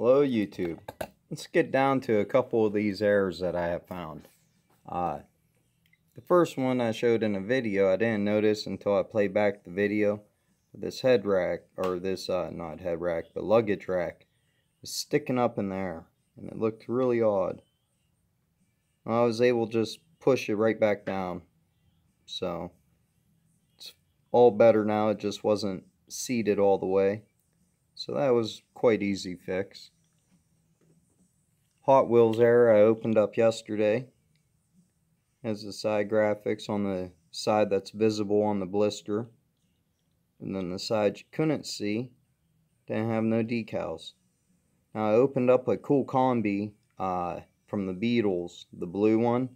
Hello YouTube. Let's get down to a couple of these errors that I have found. The first one I showed in a video, I didn't notice until I played back the video. This head rack, or this, not head rack, but luggage rack, is sticking up in the air, and it looked really odd. I was able to just push it right back down, so it's all better now. It just wasn't seated all the way, so that was quite easy fix. Hot Wheels error I opened up yesterday has the side graphics on the side that's visible on the blister, and then the side you couldn't see didn't have no decals. Now I opened up a Cool Combi from the Beatles, the blue one,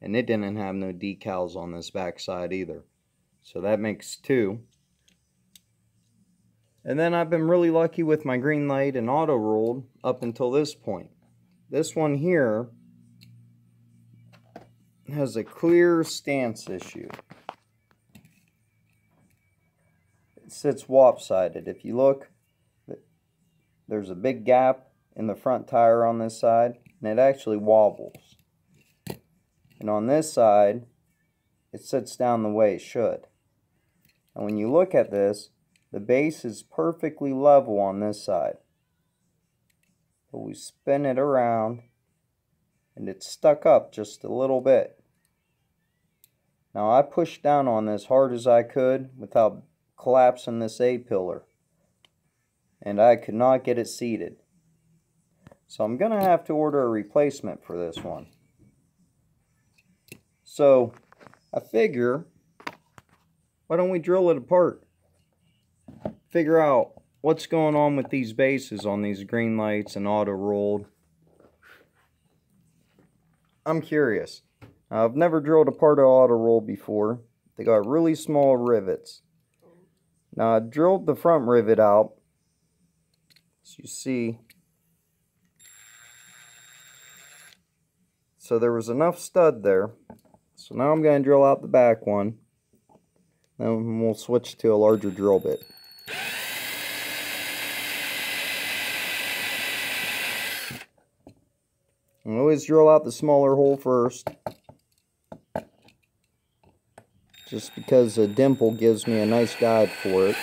and it didn't have no decals on this back side either, so that makes two. And then I've been really lucky with my Greenlight and auto rolled up until this point. This one here has a clear stance issue. It sits lopsided. If you look, there's a big gap in the front tire on this side, and it actually wobbles. And on this side, it sits down the way it should. And when you look at this, the base is perfectly level on this side. But we spin it around, and it's stuck up just a little bit. Now I pushed down on this hard as I could without collapsing this A-pillar, and I could not get it seated. So I'm gonna have to order a replacement for this one. So I figure, why don't we drill it apart? Figure out what's going on with these bases on these Greenlights and auto rolled. I'm curious. I've never drilled apart an auto roll before. They got really small rivets. Now I drilled the front rivet out, as you see. So there was enough stud there. So now I'm going to drill out the back one. Then we'll switch to a larger drill bit. I always drill out the smaller hole first, just because a dimple gives me a nice guide for it.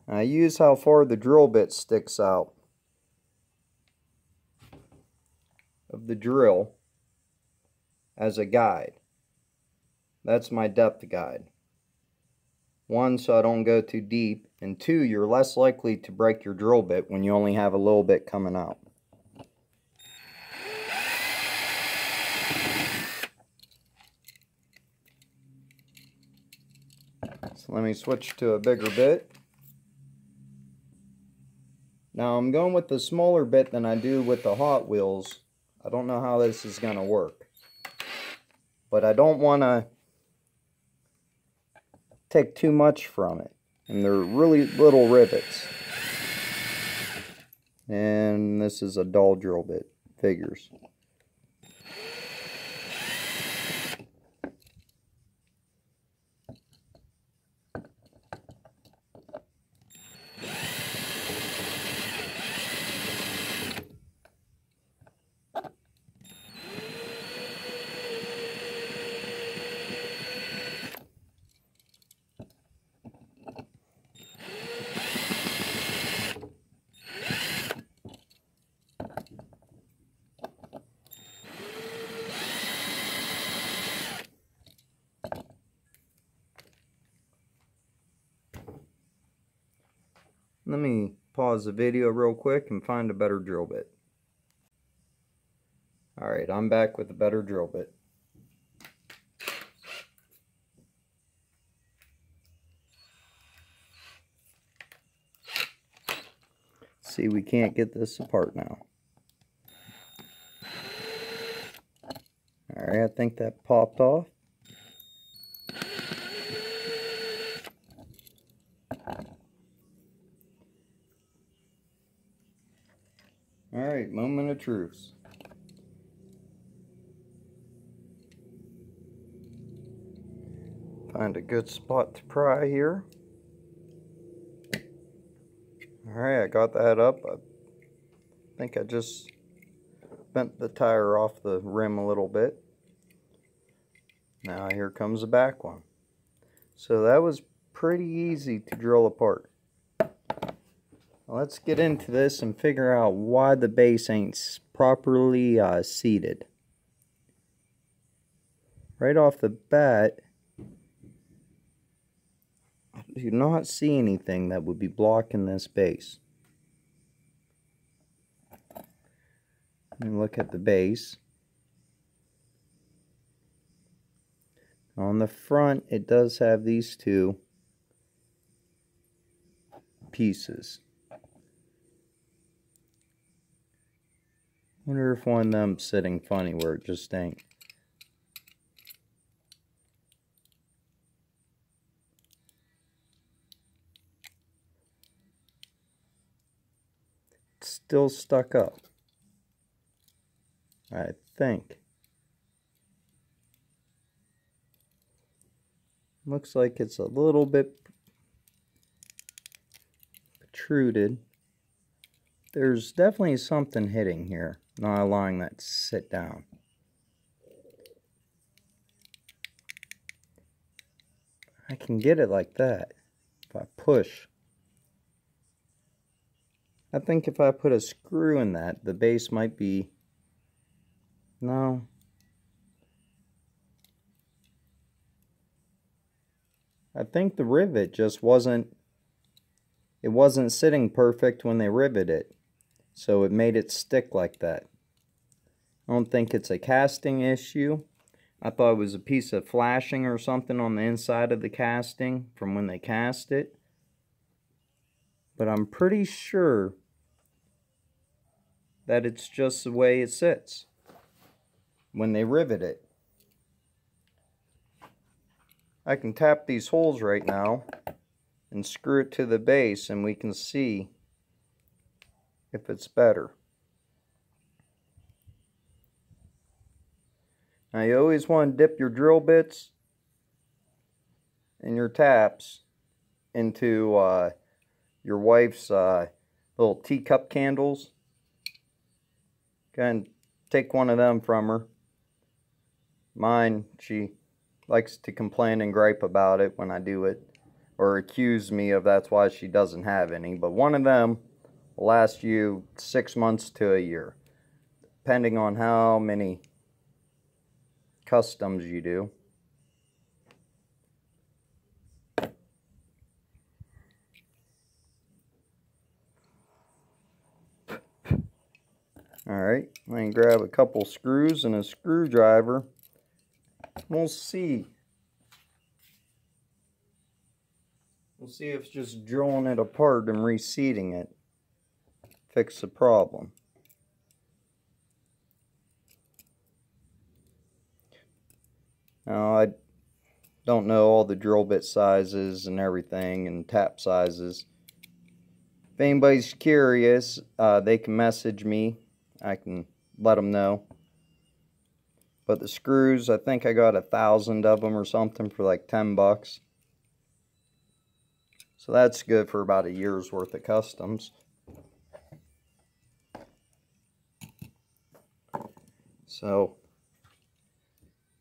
I use how far the drill bit sticks out of the drill as a guide. That's my depth guide. One, so I don't go too deep, and two, you're less likely to break your drill bit when you only have a little bit coming out. So let me switch to a bigger bit. Now I'm going with the smaller bit than I do with the Hot Wheels. I don't know how this is going to work, but I don't want to take too much from it, and they're really little rivets, and this is a dull drill bit, figures. Let me pause the video real quick and find a better drill bit. Alright, I'm back with a better drill bit. See, we can't get this apart now. Alright, I think that popped off. Alright, moment of truth. Find a good spot to pry here. Alright, I got that up. I think I just bent the tire off the rim a little bit. Now here comes the back one. So that was pretty easy to drill apart. Let's get into this and figure out why the base ain't properly seated. Right off the bat, I do not see anything that would be blocking this base. Let me look at the base. On the front, it does have these two pieces. Wonder if one of them's sitting funny where it just ain't. It's still stuck up, I think. Looks like it's a little bit protruded. There's definitely something hitting here, not allowing that to sit down. I can get it like that if I push. I think if I put a screw in that, the base might be... No. I think the rivet just wasn't... It wasn't sitting perfect when they riveted it. So it made it stick like that. I don't think it's a casting issue. I thought it was a piece of flashing or something on the inside of the casting from when they cast it. But I'm pretty sure that it's just the way it sits when they rivet it. I can tap these holes right now and screw it to the base and we can see if it's better. Now you always want to dip your drill bits and your taps into your wife's little teacup candles. Go ahead and take one of them from her. Mine, she likes to complain and gripe about it when I do it, or accuse me of that's why she doesn't have any. But one of them will last you 6 months to a year, depending on how many customs you do. Alright, I can grab a couple screws and a screwdriver. We'll see. We'll see if just drilling it apart and reseating it fix the problem. Now, I don't know all the drill bit sizes and everything and tap sizes. If anybody's curious, they can message me. I can let them know. But the screws, I think I got 1,000 of them or something for like 10 bucks. So that's good for about a year's worth of customs. So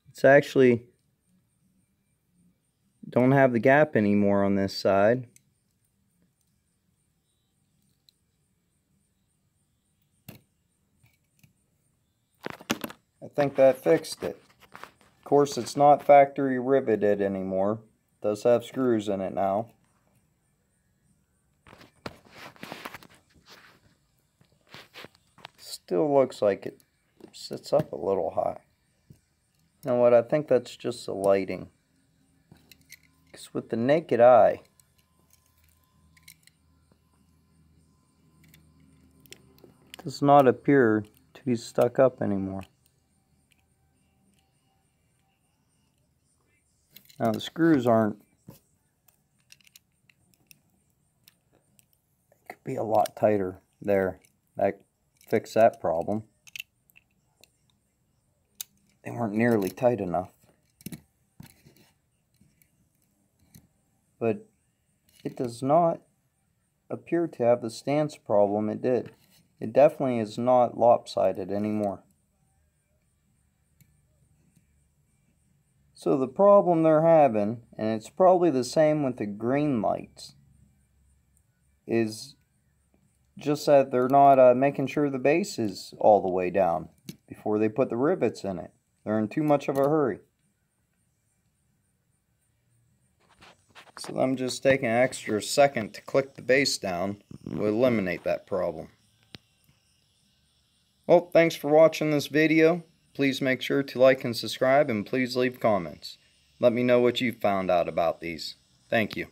it's actually don't have the gap anymore on this side. I think that fixed it. Of course, it's not factory riveted anymore. It does have screws in it now. Still looks like it sits up a little high. You know what? I think that's just the lighting. Because with the naked eye, it does not appear to be stuck up anymore. Now the screws aren't. It could be a lot tighter there. That fixed that problem. They weren't nearly tight enough. But it does not appear to have the stance problem it did. It definitely is not lopsided anymore. So the problem they're having, and it's probably the same with the green lights, is just that they're not making sure the base is all the way down before they put the rivets in it. They're in too much of a hurry. So I'm just taking an extra second to click the base down will eliminate that problem. Well, thanks for watching this video. Please make sure to like and subscribe, and please leave comments. Let me know what you found out about these. Thank you.